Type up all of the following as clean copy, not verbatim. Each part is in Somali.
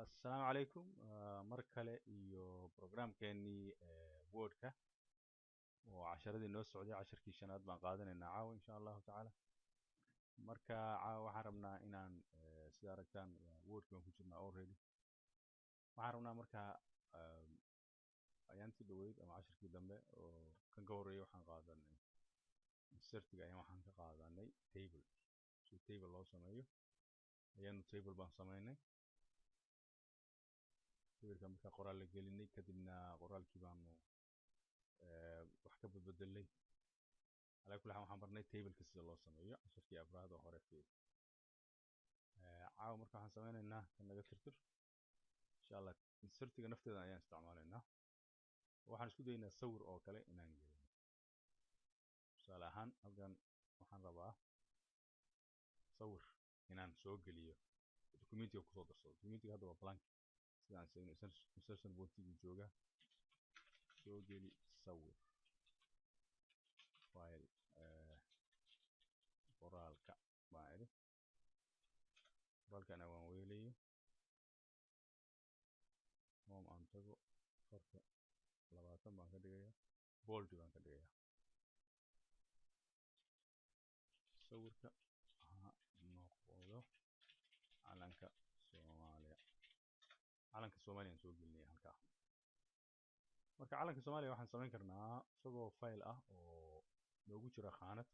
Assalaamu calaykum. Mar kale iyo programkeennii Wordka oo casharadii noo socday casharkii shanaad baan qaadanaynaa caawa insha allahu tacaala. Marka caawa waxaan rabnaa inaan sida aragtaan Wordka baan ku jirnaa already. Waxaan rabnaa marka ayaantii dhaweyd ama casharkii dambe oo kan ka horreeyay waxaan qaadanay insertiga ayaan waxaan ka qaadanay table. Si table loo sameeyo ayaanu table baan sameynay. sawirka marka qoraal la gelinay kadibna qoraalkii baanu wax ka bedbedelay ala kulli xaal waxaan barnay tableka sida loo sameeyo casharkii abraad oo hore fiir caawa marka waxaan sameynaynaa kan naga tirtir insha Allah insertiga nafteeda ayaan isticmaalaynaa waxaan isku daynaa sawir oo kale inaan gelino tusaale ahaan halkan waxaan rabaa sawir inaan soo geliyo documentiga kusoo darsado documentiga hadda waa blank sidaan sheegnay insertion board-gu jooga soo geli sawir file qoraalka baan idhi qoraalkana waan weelayo home aan tago farka 20 baan ka dhigayaa bold baan ka dhigayaa sawirka noqdo calanka Soomaaliya calanka Soomaaliya soo gelinaya halka marka calanka Soomaaliya waxaan sameyn karnaa isagoo file ah oo loogu jiro khaanad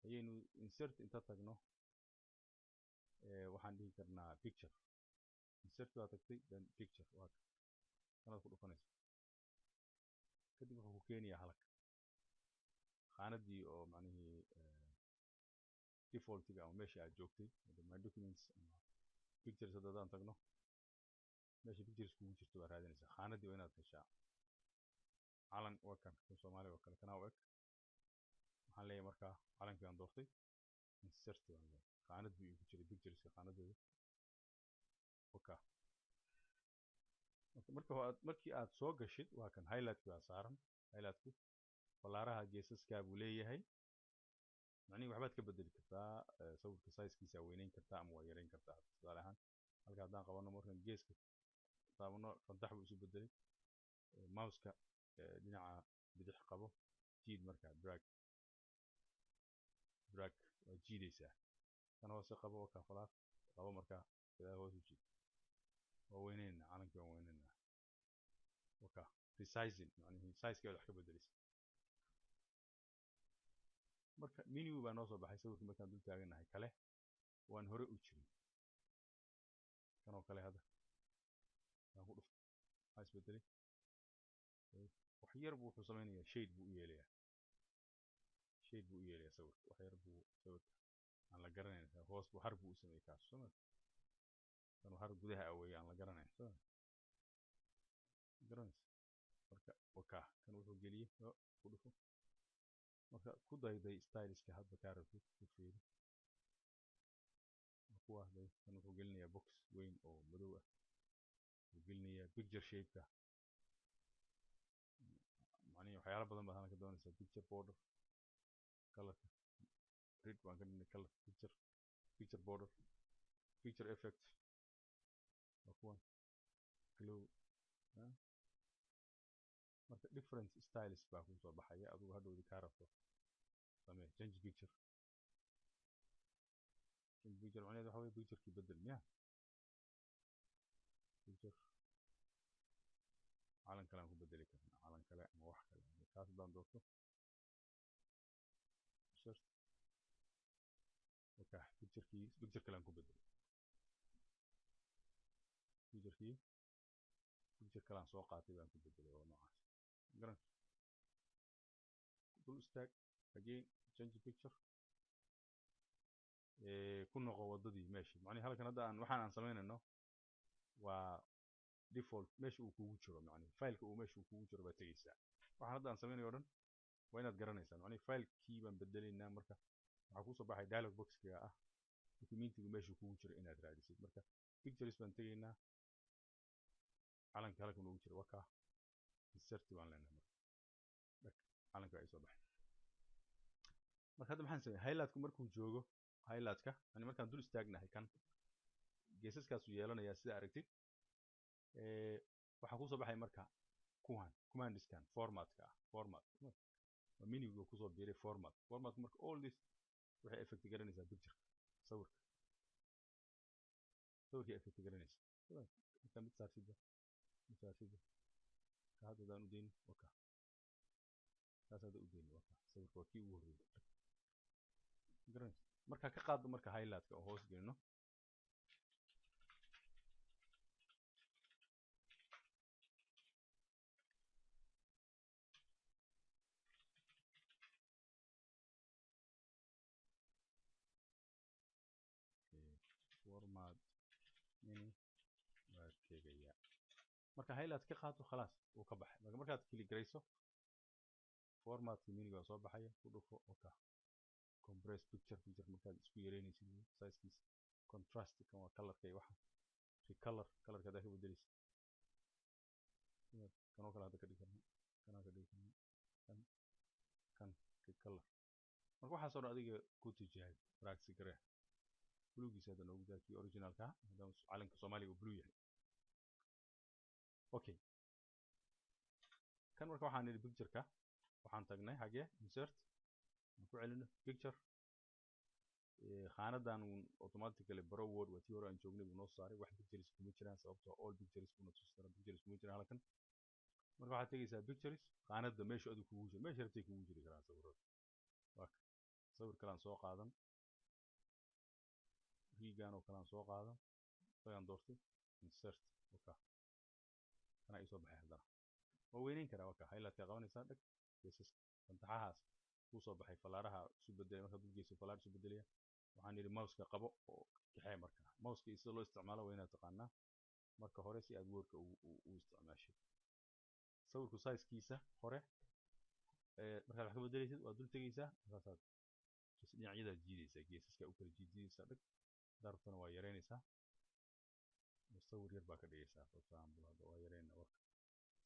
ayaynu insert inta tagno waxaan dhihi karnaa picture insert waa tagtay then picture waa kana ku dhufanaysa kadib wuxuu ku keenayaa halka khaanadii oo macnaheedu defaultiga ama meeshii aad joogtay my documents ama pictures haddaan tagno meesha pictures kugu jirto waa raadinaysaa khaanadii waa inaad heshaa calan waa kan Soomaaliya oo kale kana u eg waxaan leeyahay marka calankii aan doortay insert waan leeyahay khaanad buu ku jiray pictureska khaanadeeda okay markii aad soo gashid waa kan highlight baa saaran highlight-ku balaaraha geesaska buu leeyahay macnaheedu waxbaad ka bedeli kartaa sawirka size-kiisa weynayn kartaa ama waa yareyn kartaa tusaale ahaan halka haddaan qabano markan geeska taabano fantax buu isu bedelay mouse-ka dhinaca bidix qabo jiid marka drag waa jiidaysaa kan hoose qabo waa ka falaar qabo marka sidaa hoos u jiid waa weynaynaa calankii waan weynaynaa waka resizing macnaheedu size-keeda wax ka bedelaysa marka menu baa noo soo baxay sawirka markaan dul taaganahay kale waan hore u jirin kan oo kale hadda waan ku dhuftay waxaa isbedelay wax yar buu wuxuu sameynayaa shade buu u yeelayaa sawirka wax yar buu sawirka aan la garanayn hoos buu har buu u sameeyay kaas soo kan har gudaha aweeyay aan la garanayn soo garanaysa marka waka kan wuxuu geliyay ku dhufo marka ku dayday styliska hadda ka rabtid ku fiiri kuwa kan wuxuu gelinayaa box weyn oo madow ah wuxuu gelinayaa picture shape-ka macnaheedu waxyaalo badan baad halka doonaysaa picture border colorka red baan ka dhignay color picture border picture effect waa kuwan glow marka different styles baa ku soo baxaya adigu hadhowdi ka rabto samee change picture macnaheedu waxa weeye picture-kii bedel miya picture calan kale aan ku bedeli karnaa calan kale ama wax kale kaas haddaan doorto waka picture kale aan ku bedeli picture kale aan soo qaatay baan ku bedelay oo noocaas garan dul istaag again change picture ku noqo wadadii meeshii macnaheedu halkan hadda waxaan aan sameynayno waa default meesha uu kugu jiro macnaheedu file-ka uu meesha kugu jiro baad tagaysaa waxaan hadda aan sameynayo dhan waa inaad garanaysaa macnaheedu file-kii baan bedelaynaa marka waxaa kusoo baxay dialog box-kiga ah documentigu meesha kugu jiro inaad raadisid marka pictures baan tegaynaa calanka halkan ugu jiro waka insert baan leenahay marka calanka ay soo baxay marka hadda maxaan sameeyay highlight-ku markuu joogo highlight-ka ani markaan dul istaagnahay kan geesaskaasu yeelanayaa sida aragtid waxaa kusoo baxay marka kuwan commandiskan formatka format miniga kusoo biiray format marka all this waxay effect garanaysaa picture sawirkii effect garanaysaa marka mid saarsida ka hadda daan u deyni waka kaas hadda u deyni waka sawirka waa kii ugu horreeyay garanaysaa marka ka qaado marka highlightka oo hoos gelino format mini waa tegaya marka highlight ka qaato khalaas uu ka baxay markaad click garayso formatka miniga waa soo baxaya ku dhufo waka compress picture markaad isku yareynaysid sizekiisa contrast kan waa colorka iyo waxa recolor colorka hadaa ka bedelaysa kanoo kale hadda ka dhigi karna kanaa ka dhigi karna kan recolor marka waxaasoo dhan adiga ku tijaabay practice garee bluegiisa hadda noogu daa kii originalka maadaama calanka soomaaliga uu blue yahay okay kan marka waxaan nidhi pictureka waxaan tagnay xagee insert aan ku celino picture khaanadan automatically brow word waa tii hore aan joognay buu noo saaray wax pictures kuma jiraan sababtoo all pictures buu na tusi karaa pictures kuma jiraan halkan marka waxaad tegaysaa pictures khaanada meesha adigu kugu jiro meesha rabtay kugu jiri karaan sawirada waka sawir kalaan soo qaadan riigan oo kalaan soo qaadan isagaan doortay insert waka kana ii soo baxay haddana waa weyneyn karaa waka highlightka qabanaysaa dhag geesaska fantaxahaas kuu soo baxay falaaraha isu bedelay markaad dulgeyso falaar isu bedelaya waxaan yidhi mouseka qabo oo kaxee marka mouseka iyo sida loo isticmaalo waa inaad taqaanaa marka hore si aad wordka u isticmaashid sawirku sizekiisa hore markaad wax ka bedelaysid waad dul tegaysaa markaasaad dhinacyadaad jiidaysaa geesaska u kala jiidjiidaysaa dhag darabtana waa yareynaysaa sawir yar baa ka dhigaysaa for example hadda waa yareynaa warka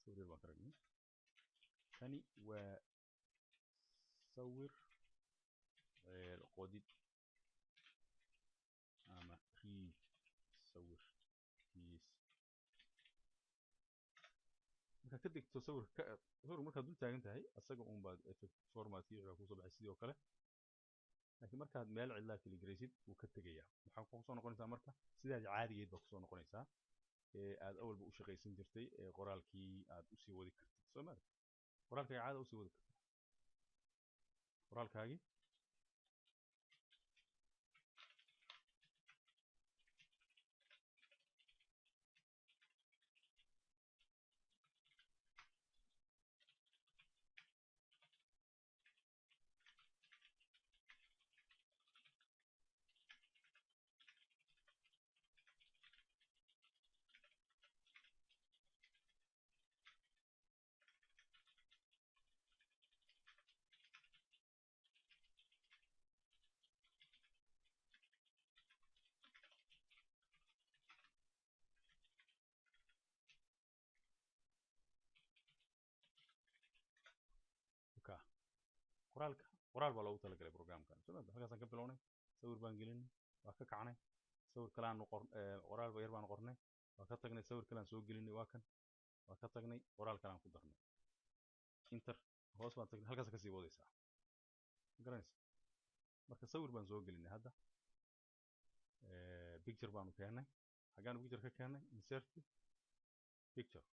sawir yar baan ka ragnay kani waa sawir qodid ama riig sawirkiis markaad ka degto sawirka markaad dul taagan tahay asaga un baad effect formatkii wuxuu kusoo baxay sidoo kale laakiin markaad meel cidlaa kali garaysid wuu ka tegayaa waxaa kusoo noqonaysaa marka sidaad caadigeed baa kusoo noqonaysaa aad awalba u shaqaysan jirtay qoraalkii aad usii wadi kartid soo maarag qoraalkaaga caada usii wadi kartid qoraalkaagii qoraal baa loogu talagalay programkan halkaasaan ka bilownay sawir baan gelinay waa ka kacnay sawir kaleaan qoraal yar baan qornay waa ka tagnay sawir kaleaan soo gelinay waa kan waa ka tagnay qoraal kaleaan ku darnay inter hoos baan tagnay halkaas kasii wadaysaa garanaysa marka sawir baan soo gelinay hadda picture baanu keennay xaggaanu picture ka keennay insert picture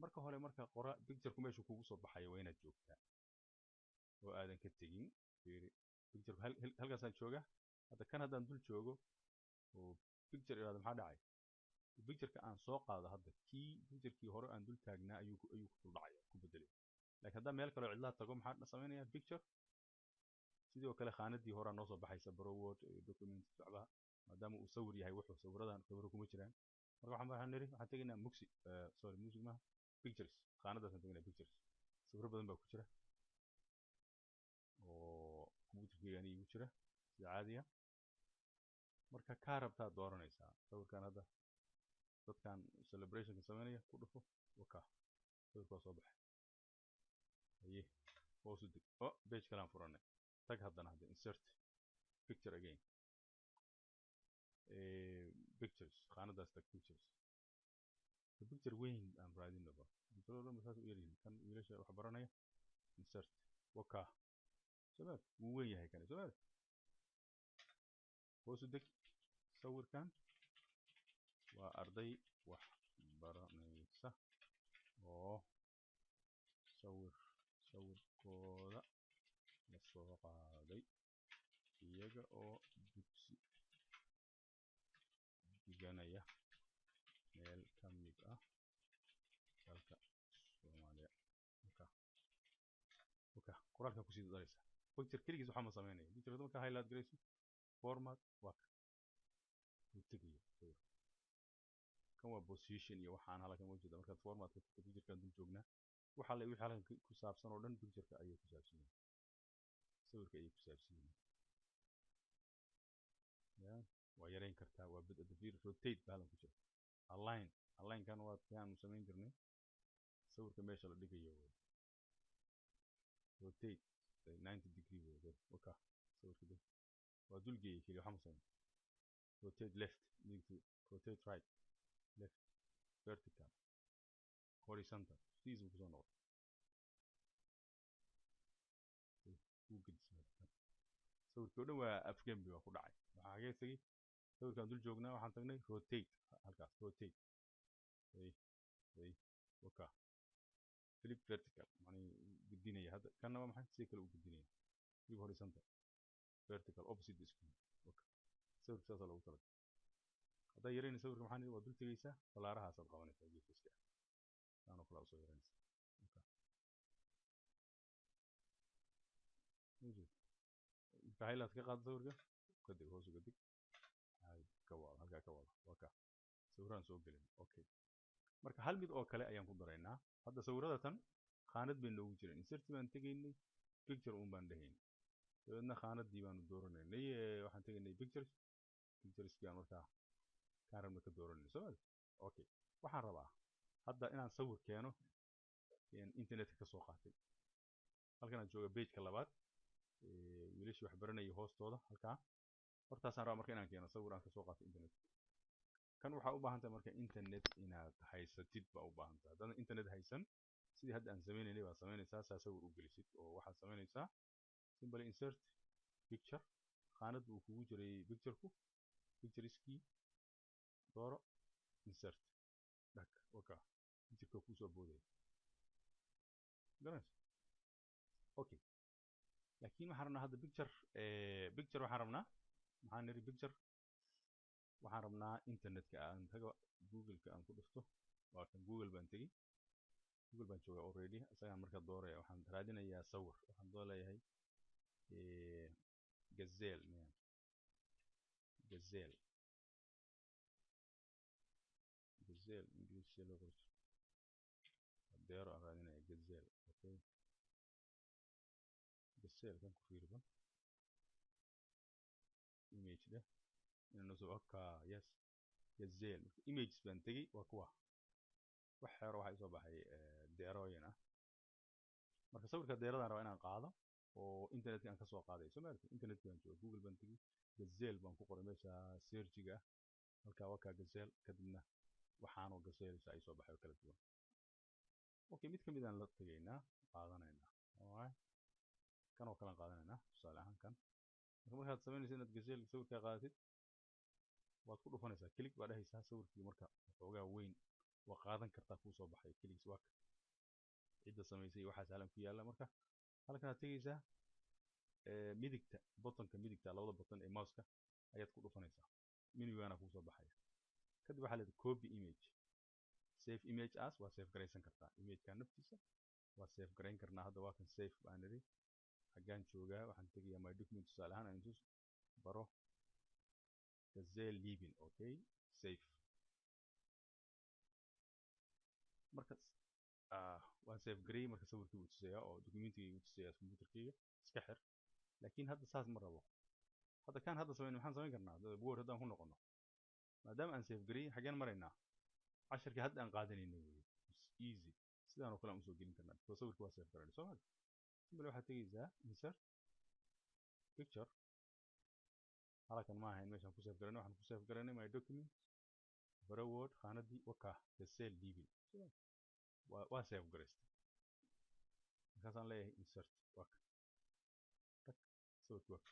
marka hore marka pictureku meeshu kugu soo baxayo waa inaad joogtaa oo aadan ka tegin picture halkaasaan joogaa hadda kan haddaan dul joogo oo picture iraado maxaa dhacay pictureka aan soo qaado hadda kii picturekii hore aan dul taagnaa ayuu ku dul dhacaya ku bedelay laakiin haddaan meel kaloo cidlaa tago maxaa samaynayaa picture sidoo kale khaanadii horaa noo soo baxaysa browword document waxbaha maadaama uu sawir yahay wuxuu sawiradan sawiro kuma jiraan marka waxaan tegaynaa muxi sorry music maaha pictures khaanadaasaan tegaynaa pictures sawiro badan baa ku jira oo computerkeyga aniga igu jira sida caadiya marka kaa rabtaad dooranaysaa sawirkan hadda dadkan celebrationka sameynaya ku dhufo waka sawirka waa soo baxay haye hoos u deg page kalaan furanay tag haddana hadda insert picture again pictures qaanadaas tag pictures picture weyn aan raadinaba picture dhan saas u yaryihiin kan wiilasha wax baranaya insert waka sabab wuu weyn yahay kan sabab hoos u deg sawirkan waa arday wax baranaysa oo sawirkooda la soo qaaday iyaga oo dugsi dhiganaya meel ka mid ah dalka Soomaaliya qoraalka ku sii daraysa picture kaligiis waxa ma sameynaya picture marka highlight garayso format waa uu tagayo kan waa position iyo waxaan halkan wajida marka format ka picture-kan dul joognaa waxa la wixii halkan ku saabsan oo dhan picture-ka ayay ku saabsan yihiin sawirka ayay ku saabsan yihiin waa yareyn kartaa waa bid adafir rotate baalan ku jira align kan waa taan sameyn jirnay sawirka meesha la dhigayo rotate 90 degree waka sawirka waa dul geeyay kaliya waxa ma sameyn rotate left rotate right left vertical horizontal these ku soo noqdo sawirka dhan waa afgembi waa ku dhacay waxa xagee tagay sawirkan dul joognaa waxaan tagnay rotate halkaas rotate waka flip vertical yani gudinaya hadda kana waa maxay si kale u gudinaya flip horizontal vertical opposite isku waka sawirka saas lagu talagalay hadda yareyn sawirka maxaan waa dul tagaysaa balaarahaas aad qabanaysaa geeskiisa aan kala soo yareynaysaa marka highlight ka qaad sawirka kadib hoos uga dig ka wada halka ka wada waka sawiraan soo gelin okay marka hal mid oo kale ayaan ku daraynaa hadda sawirada tan qaanad bay noogu jireen insert baan tagaynay picture uun baan dhahaynay dabeedna qaanadii baanu dooranaynay waxaan tagaynay pictures baan markaa kaan rabna ka dooranay soo okay waxaan rabaa hadda inaan sawir keeno internet ka soo qaatay halkan aan jooga page ka labaad wiilasha wax baranaya hoostooda halkaa hortaasaan rabaa marka inaan keeno sawir aan ka soo qaatay internet kan waxa u baahan tahay marka internet inaad haysatid baa u baahan tahay haddana internet haysan sidii hadda aan sameynaynay baa sameynaysaa saa sawir u gelisid oo waxaad sameynaysaa simple insert picture qaanad uu kugu jiray picture-ku picture-iskii dooro insert dhag waka picture-ka ku soo boodaya garanaysa okay laakiin waxaan rabnaa hadda picture waxaan rabnaa maxaan niri picture waxaan rabnaa internetka aan tago google-ka aan ku dhufto waa kan google baan tegi google baan joogaa already isagaan marka dooraya waxaan raadinayaa sawir waxaan dooleeyahay gazelle english loo qoro deero aan raadinaya gazelle okay gazelle kan ku fiirban image leh inuu soo yes gazelle images baan tagay waa kuwa wax xeero waxa soo baxay deerooyin ah marka sawirka deeradan rabaa inaan qaado oo internetka aan ka soo qaaday Soomaaliya internetka aan joogo google baan tagay gazelle baan ku qoray meesha search-ga halka waka gazelle kadibna waxaan oo gazelle ay soo baxay kala duwan okay mid kamid aan la tagaynaa qaadanaynaa kan oo kala qaadanaynaa tusaale ahaan kan markaad sameynayso inaad gazelle sawirka qaadatid waad ku dhufanaysaa click baad dhahaysaa sawirkii marka xoogaa weyn waa qaadan kartaa ku soo baxay click waa cidda samaysay waxa saalan ku yaala marka halkan aad tagaysaa midigta buttonka midigta labada button ee mouse-ka ayaad ku dhufanaysaa menu-gana ku soo baxaya kadib waxa la yiraahdaa copy image save image as waa save garaysan kartaa image-ka naftiisa waa save garayn karnaa hadda waa kan save baan niri xagaan joogaa waxaan tagayaa my document tusaale ahaan aan tus baro gazelle living okay save marka waan save garay marka sawirkii uu tusaya oo documentiga uu tusaya computerkayga iska xir laakiin hadda saas ma rabo hadda kan hadda waxaan sameyn karnaa word haddaan ku noqono maadaama aan save garay xageen maraynaa casharkii hadda aan qaadanaynay wey easy sidaan oo kale aan usoo gelin karnaa soo sawirkii waa save garay soo simple waxaad tegaysaa insert picture halkan ma ahayn meeshaan ku save garanay waxaan ku save garanay my document baraword khaanadii waka sel db waa save garaystay markaasaan leeyahay insert waka tak sawirkii waka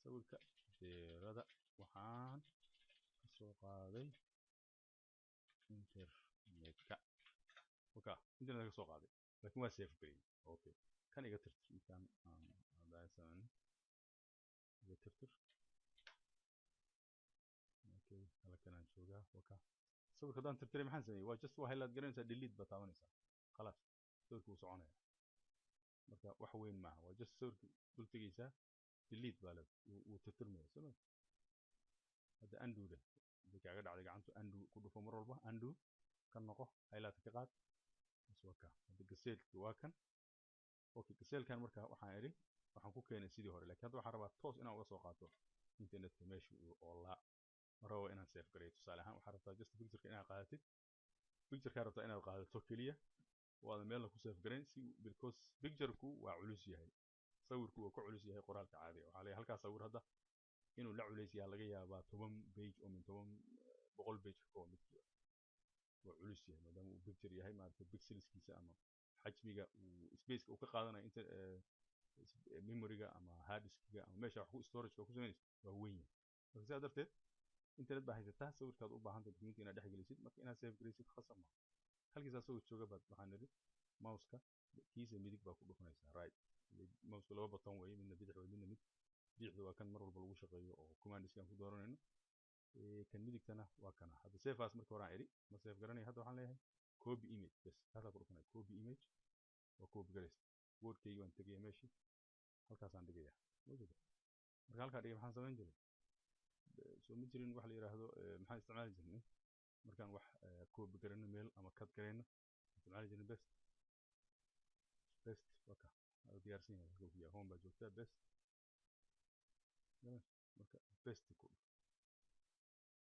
sawirka deerada waxaan kasoo qaaday internetka waka internetka kasoo qaaday laakiin waa save gareeyay okay kan iga tirtir intaan adaasan iga tirtir okay halkan aan joogaa waka sawirka hadaan tirtiray maxaan sameeyey waa just waa highlight garanaysaa delete baa taabanaysaa khalaas sawirka wuu soconaya marka wax weyn maaha waa just sawirka dul tegaysaa delete baa leedahay wuu tirtirmaya soo hadda undo-da hadii kaaga dhacday gacantu undo ku dhufo mar walba undo ka noqo highlight ka qaad bas waa ka hadda gaseelki waa kan okay gaseelkan marka waxaan idhi waxaan ku keenay sidii hore laakiin hadda waxaan rabaa toos inaan uga soo qaato internetka meesha uu oolaa ma rabo inaan save gareeyo tusaale ahaan waxaad rabtaa just pictureka inaad qaadatid picturekaa rabtaa inaad qaadato keliya oo aadan meelna ku save garayn si because pictureku waa culus yahay sawirku waa ka culus yahay qoraalka caadiga waxaa leeyahay halkaas sawir hadda inuu la culays yahay laga yaabaa 10 page oo min 100 page ka kooban midkiiba waa culus yahay maadaama uu picture yahay maaragtay pixelskiisa ama xajmiga spaceka uu ka qaadanayo inta memoryga ama hard diskiga ama meesha wax ku storageka ku samaynayso waa weyn yahay marka sidaa darteed internet baa haysataa sawirkaad u baahan tahay document inaad dhex gelisid marka inaad save garaysid khasab ma halkiisaa sawir jooga baad waxaan nidhi mouseka kiisa midig baa ku dhufanaysaa right mouseka laba button weeye midna bidix weeye midna mid bidixda waa kan mar walba lagu shaqeeyo oo commandiskan ku dooranayno kan midigtana waa kana hadda save as marka hore aan idhi ma save garanaya hadda waxaan leeyahay copy image bas kaasaa ku dhufanaya copy image waa copy garaysta wordkaygi waan tegaya meeshii halkaasaan dhigaya marka halkaa dhigay maxaan samayn jiray soo ma jirin wax la yiraahdo maxaan isticmaali jirnay markaan wax copy garayno meel ama cut garayno isticmaali jirnay best waka diyaarsan yahay halka ku yahay home baa joogtaa best marka best ku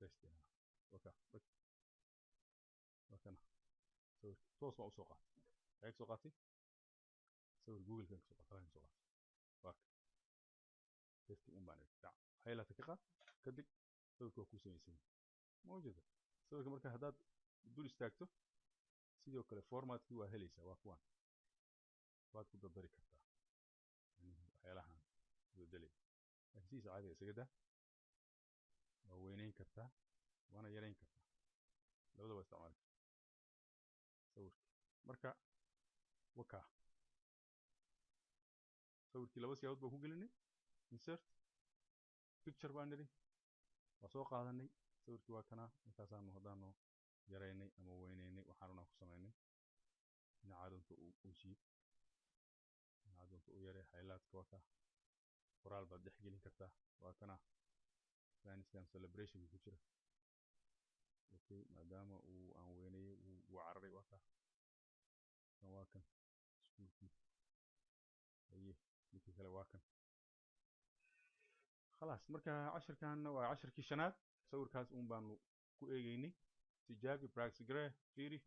best waka wakana sawir toos baan usoo qaatay waxay soo qaatay sawir google kan soo qaatay soo qaatay waka best baan idhaa highlight ka qaad kadib sawirka waa ku samaysan mawjada sawirka marka haddaad dul istaagto sidoo kale formatkii waa helaysaa waa kuwan waad ku dardari kartaa waxyaalahan bedelay laakiin sidiisa caadiga isaga daa waa weynayn kartaa waana yarayn kartaa labada waa isticmaali kartaa sawirka marka waka sawirkii laba siyaabood baan ku gelinay insert picture baan nidhi waa soo qaadanay sawirkii waa kana markaasaanu haddaanu yaraynay ama weynaynay waxaan rabnaa ku samaynay dhinaca doonta u jiid dhinaca doonta u yaray highlightka waa ka qoraal baad dhex gelin kartaa waa kana faniskan celebration ku jira okay maadaama uu aan weynayay wuu cararay waa ka kan waa kan iskuulkii aye midkii kale waa kan خلاص marka casharkan waa casharkii shanaad sawirkaas uun baanu ku eegaynay tijaabi practice garee fiiri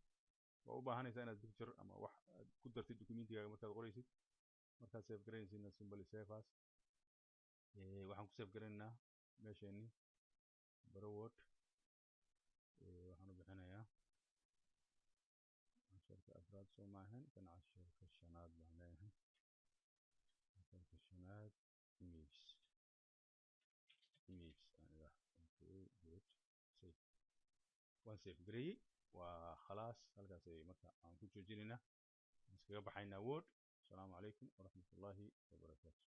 waa u baahanaysaa inaad picture ama wax ku dartid documentigaaga markaad qoraysid markaad save garanaysidna simply save as waxaan ku save garanaynaa meesheenii baraword waxaan u bixinayaa casharka afraad soo maahan kan casharka shanaad baan leeyahay casharka shanaad image okay good save waan save gareeyay waa khalaas halkaas ay marka aan ku joojinaynaa iskaga baxaynaa word السلام عليكم ورحمة الله وبركاته